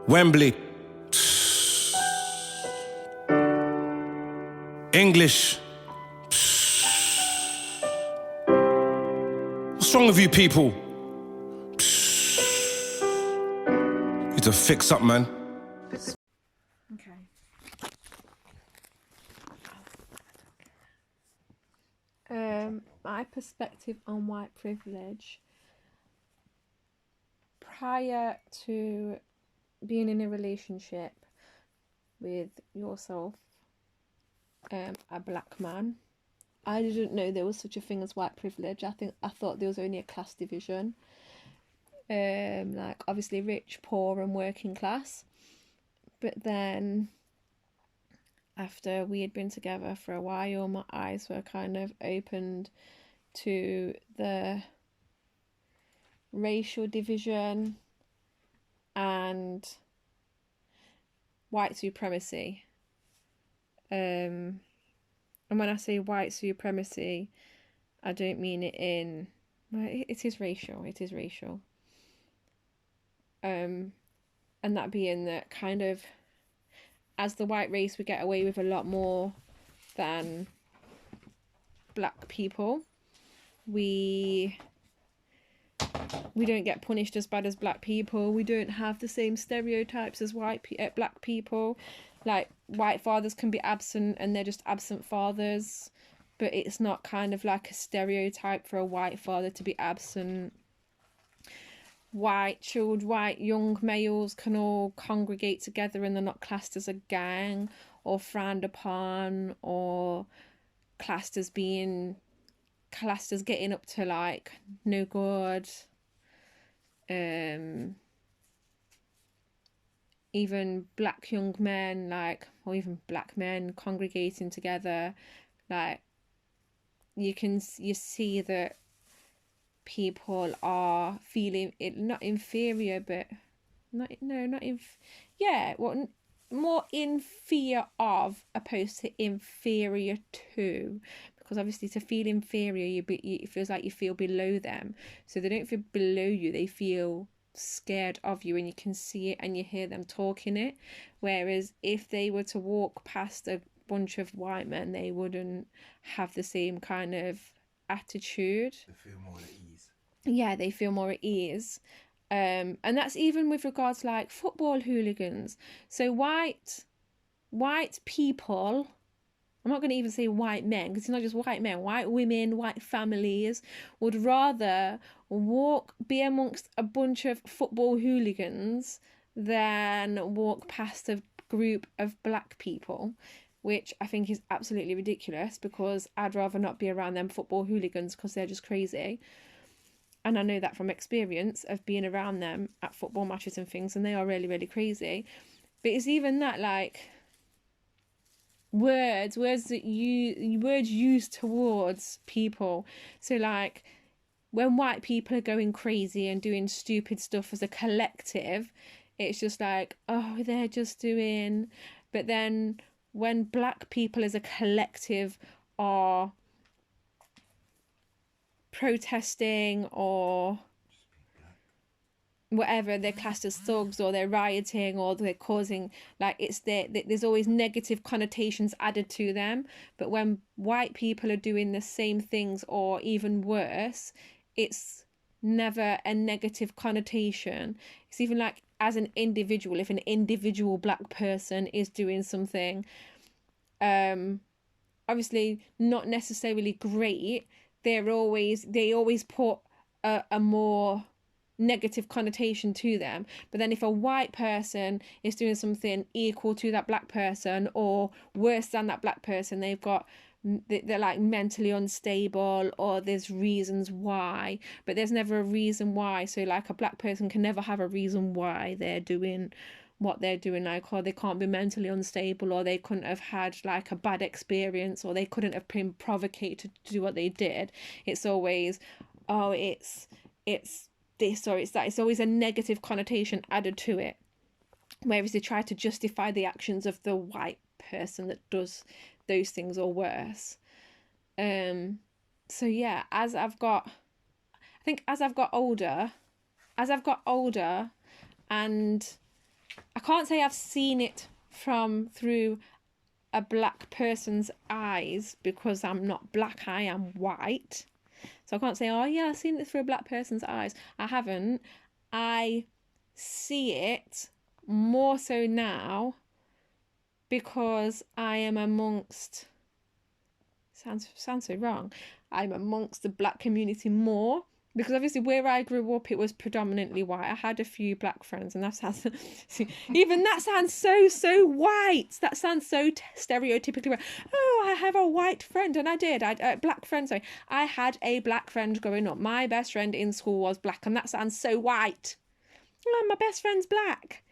Wembley. English. What's wrong with you people? Need to fix up, man. Okay. My perspective on white privilege prior to being in a relationship with yourself, a black man, I didn't know there was such a thing as white privilege. I thought there was only a class division, like obviously rich, poor, and working class. But then, after we had been together for a while, my eyes were kind of opened to the racial division and white supremacy. And when I say white supremacy, I don't mean it in... Well, it is racial. It is racial. And that being that kind of, as the white race, we get away with a lot more than black people. We don't get punished as bad as black people. We don't have the same stereotypes as black people. Like, white fathers can be absent and they're just absent fathers, but it's not kind of like a stereotype for a white father to be absent. White young males can all congregate together and they're not classed as a gang or frowned upon or classed as getting up to like no good. Even black young men, like, or even black men congregating together, like, you see that people are feeling it, not inferior, but more in fear of opposed to inferior to, because obviously to feel inferior, it feels like you feel below them. So they don't feel below you, they feel scared of you, and you can see it and you hear them talking it. Whereas if they were to walk past a bunch of white men, they wouldn't have the same kind of attitude. They feel more at ease. Yeah, they feel more at ease. And that's even with regards to like football hooligans. So white people, I'm not going to even say white men, because it's not just white men, white women, white families would rather be amongst a bunch of football hooligans than walk past a group of black people, which I think is absolutely ridiculous, because I'd rather not be around them football hooligans because they're just crazy. And I know that from experience of being around them at football matches and things, and they are really, really crazy. But it's even that, like, words used towards people. So like when white people are going crazy and doing stupid stuff as a collective, it's just like, oh, they're just doing. But then when black people as a collective are protesting or whatever, they're classed as thugs, or they're rioting, or they're causing, like, there's always negative connotations added to them. But when white people are doing the same things or even worse, it's never a negative connotation. It's even like, as an individual, if an individual black person is doing something obviously not necessarily great, they always put a more negative connotation to them. But then if a white person is doing something equal to that black person or worse than that black person, they're like mentally unstable, or there's reasons why, but there's never a reason why. So like a black person can never have a reason why they're doing what they're doing, like, or they can't be mentally unstable, or they couldn't have had like a bad experience, or they couldn't have been provoked to do what they did. It's always, oh, it's this or it's that. It's always a negative connotation added to it, whereas they try to justify the actions of the white person that does those things or worse. So yeah, as I've got older and I can't say I've seen it through a black person's eyes because I'm not black, I am white. So I can't say, oh yeah, I've seen it through a black person's eyes. I haven't. I see it more so now because I am amongst, sounds so wrong, I'm amongst the black community more. Because obviously where I grew up, it was predominantly white. I had a few black friends, and that sounds, even that sounds so white. That sounds so stereotypically white. Oh, I have a white friend, and I did. Black friend, sorry. I had a black friend growing up. My best friend in school was black, and that sounds so white. Oh, my best friend's black.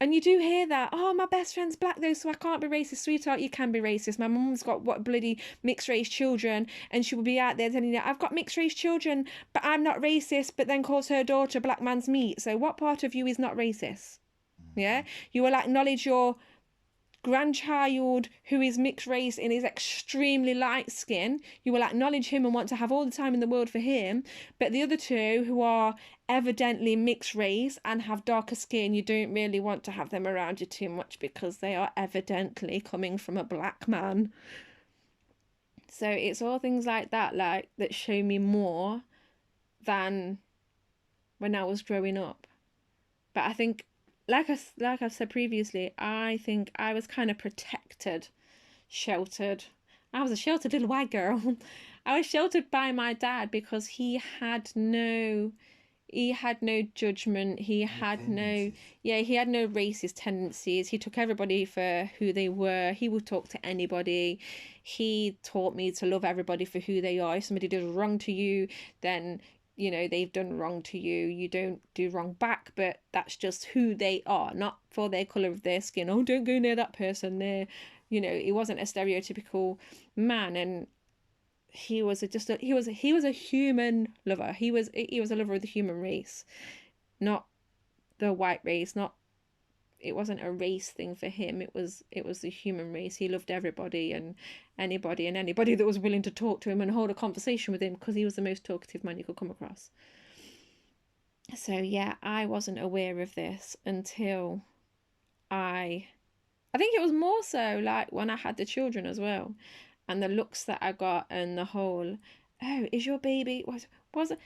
And you do hear that, oh, my best friend's black though, so I can't be racist. Sweetheart, you can be racist. My mum's got bloody mixed race children, and she will be out there telling you, I've got mixed race children, but I'm not racist, but then calls her daughter black man's meat. So what part of you is not racist? Yeah? You will acknowledge your grandchild who is mixed race and is extremely light skin. You will acknowledge him and want to have all the time in the world for him, but the other two who are evidently mixed race and have darker skin, you don't really want to have them around you too much because they are evidently coming from a black man. So it's all things like that, like that show me more than when I was growing up. But I think, like I've said previously, I think I was kind of protected, sheltered. I was a sheltered little white girl. I was sheltered by my dad because he had no judgment. He had no racist tendencies. He took everybody for who they were. He would talk to anybody. He taught me to love everybody for who they are. If somebody does wrong to you, then you know they've done wrong to you. You don't do wrong back, but that's just who they are, not for their colour of their skin. Oh, don't go near that person there. You know, he wasn't a stereotypical man, and he was a human lover. He was a lover of the human race, not the white race. It wasn't a race thing for him. It was the human race. He loved everybody and anybody that was willing to talk to him and hold a conversation with him, because he was the most talkative man you could come across. So yeah, I wasn't aware of this until I think it was more so like when I had the children as well, and the looks that I got and the whole, oh, is your baby, was it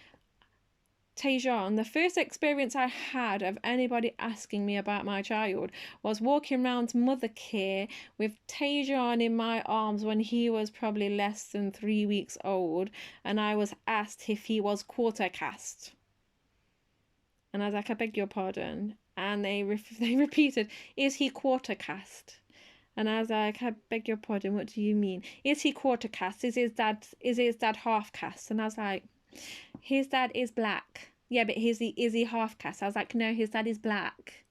Tajon? The first experience I had of anybody asking me about my child was walking around mother care with Tajon in my arms when he was probably less than 3 weeks old, and I was asked if he was quarter caste. And I was like, I beg your pardon. And they repeated, is he quarter caste? And I was like, I beg your pardon, what do you mean? Is he quarter caste? Is his dad half caste? And I was like, his dad is black. Yeah, but is he half caste? I was like, no, his dad is black.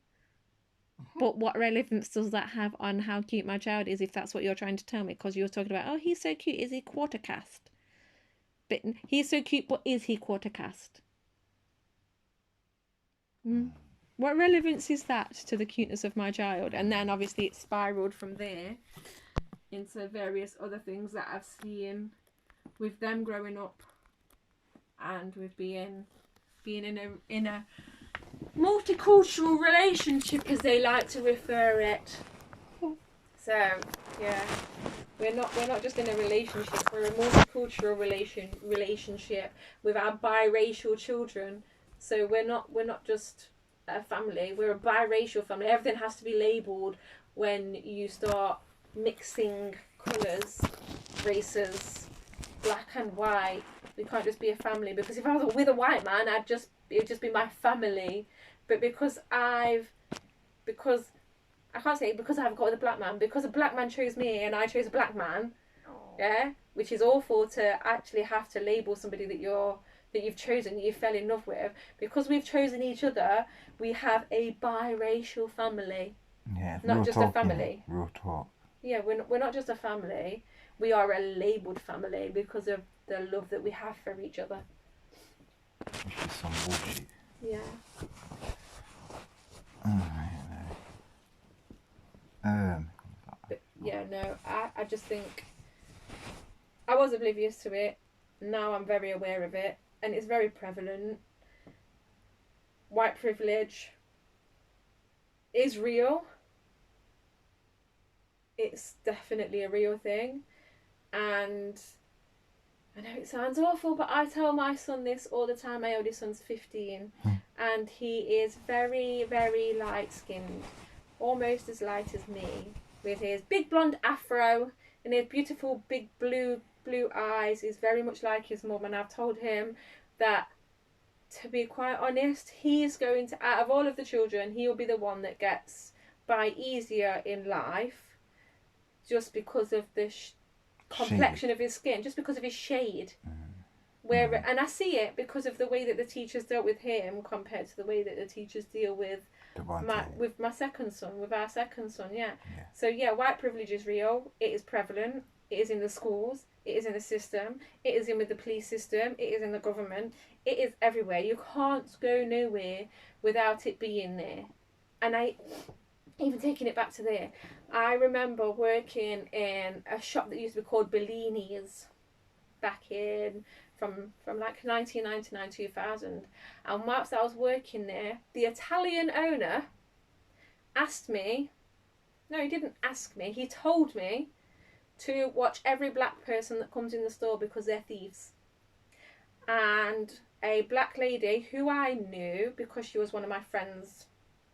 But what relevance does that have on how cute my child is, if that's what you're trying to tell me? Because you're talking about, oh, he's so cute, is he quarter caste? But he's so cute, but is he quarter caste? What relevance is that to the cuteness of my child? And then obviously it spiraled from there into various other things that I've seen with them growing up, and with being in a multicultural relationship, as they like to refer it. So yeah, we're not just in a relationship, we're a multicultural relationship with our biracial children. So we're not just a family, we're a biracial family. Everything has to be labelled when you start mixing colours, races, black and white. We can't just be a family, because if I was with a white man, it would just be my family. But because I can't say because I've got with a black man, because a black man chose me and I chose a black man, yeah, which is awful to actually have to label somebody that you've chosen, that you fell in love with. Because we've chosen each other, we have a biracial family. Yeah, not just talk, a family. Yeah, real talk. Yeah, we're not just a family. We are a labelled family because of the love that we have for each other. Which is some bullshit. Yeah. But yeah, no, I just think I was oblivious to it. Now I'm very aware of it, and it's very prevalent. White privilege is real. It's definitely a real thing. And I know it sounds awful, but I tell my son this all the time. My oldest son's 15, and he is very, very light-skinned, almost as light as me, with his big blonde afro and his beautiful big blue eyes. He's very much like his mum, and I've told him that, to be quite honest, he's going to, out of all of the children, he'll be the one that gets by easier in life, just because of the complexion of his skin, just because of his shade. And I see it because of the way that the teachers dealt with him compared to the way that the teachers deal with my second son, with our second son. So white privilege is real. It is prevalent. It is in the schools. It is in the system. It is in with the police system. It is in the government. It is everywhere. You can't go nowhere without it being there. And even taking it back to there, I remember working in a shop that used to be called Bellini's back in from like 1999, 2000. And whilst I was working there, the Italian owner asked me, no, he didn't ask me, he told me to watch every black person that comes in the store because they're thieves. And a black lady who I knew because she was one of my friend's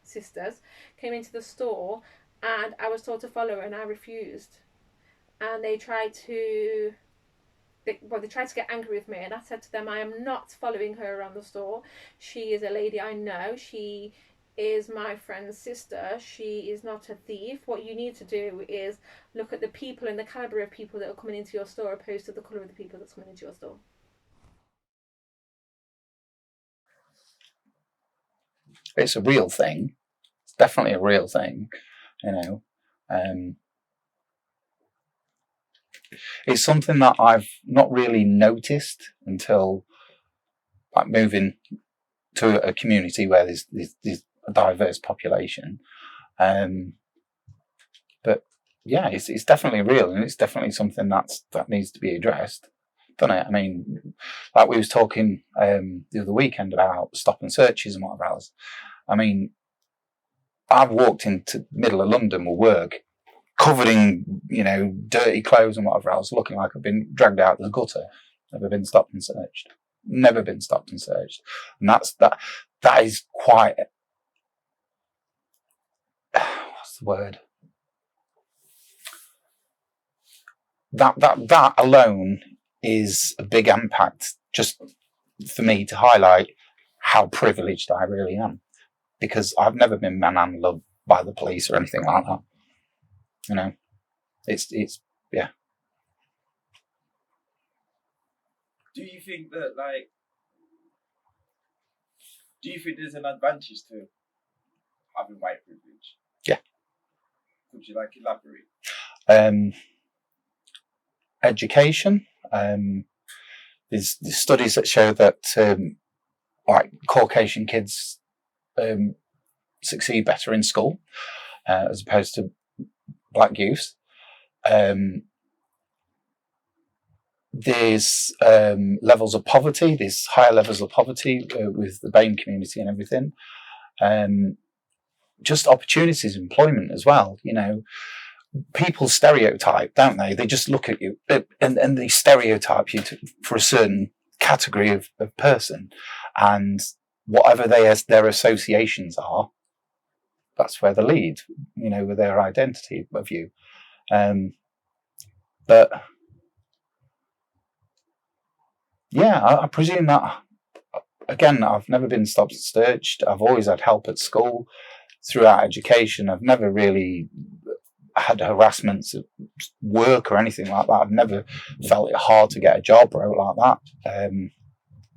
sisters came into the store, and I was told to follow her, and I refused. And they tried to get angry with me, and I said to them, I am not following her around the store. She is a lady I know. She is my friend's sister. She is not a thief. What you need to do is look at the people and the calibre of people that are coming into your store opposed to the colour of the people that's coming into your store. It's a real thing. It's definitely a real thing, you know. It's something that I've not really noticed until like moving to a community where there's a diverse population. But yeah, it's definitely real, and it's definitely something that needs to be addressed, doesn't it? I mean, like we was talking the other weekend about stop and searches and whatever else. I mean, I've walked into the middle of London with work, covered in, dirty clothes and whatever else, looking like I've been dragged out of the gutter. Never been stopped and searched. Never been stopped and searched. And that is quite, what's the word? That alone is a big impact just for me to highlight how privileged I really am. Because I've never been manhandled by the police or anything like that. It's yeah. Do you think there's an advantage to having white privilege? Yeah. Could you elaborate? Education. There's studies that show that Caucasian kids succeed better in school as opposed to black youths. There's levels of poverty. There's higher levels of poverty with the BAME community and everything. Just opportunities, employment as well. People stereotype, don't they? They just look at you and they stereotype you for a certain category of person, and whatever their associations are, that's where they lead, with their identity of you. But yeah, I presume that, again, I've never been stopped and searched. I've always had help at school throughout education. I've never really had harassments at work or anything like that. I've never felt it hard to get a job or out like that.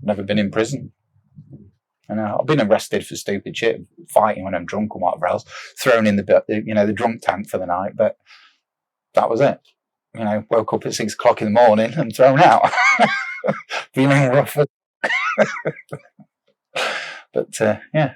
Never been in prison. I've been arrested for stupid shit, fighting when I'm drunk or whatever else, thrown in the drunk tank for the night, but that was it. Woke up at 6 o'clock in the morning and thrown out. Feeling rough. But yeah.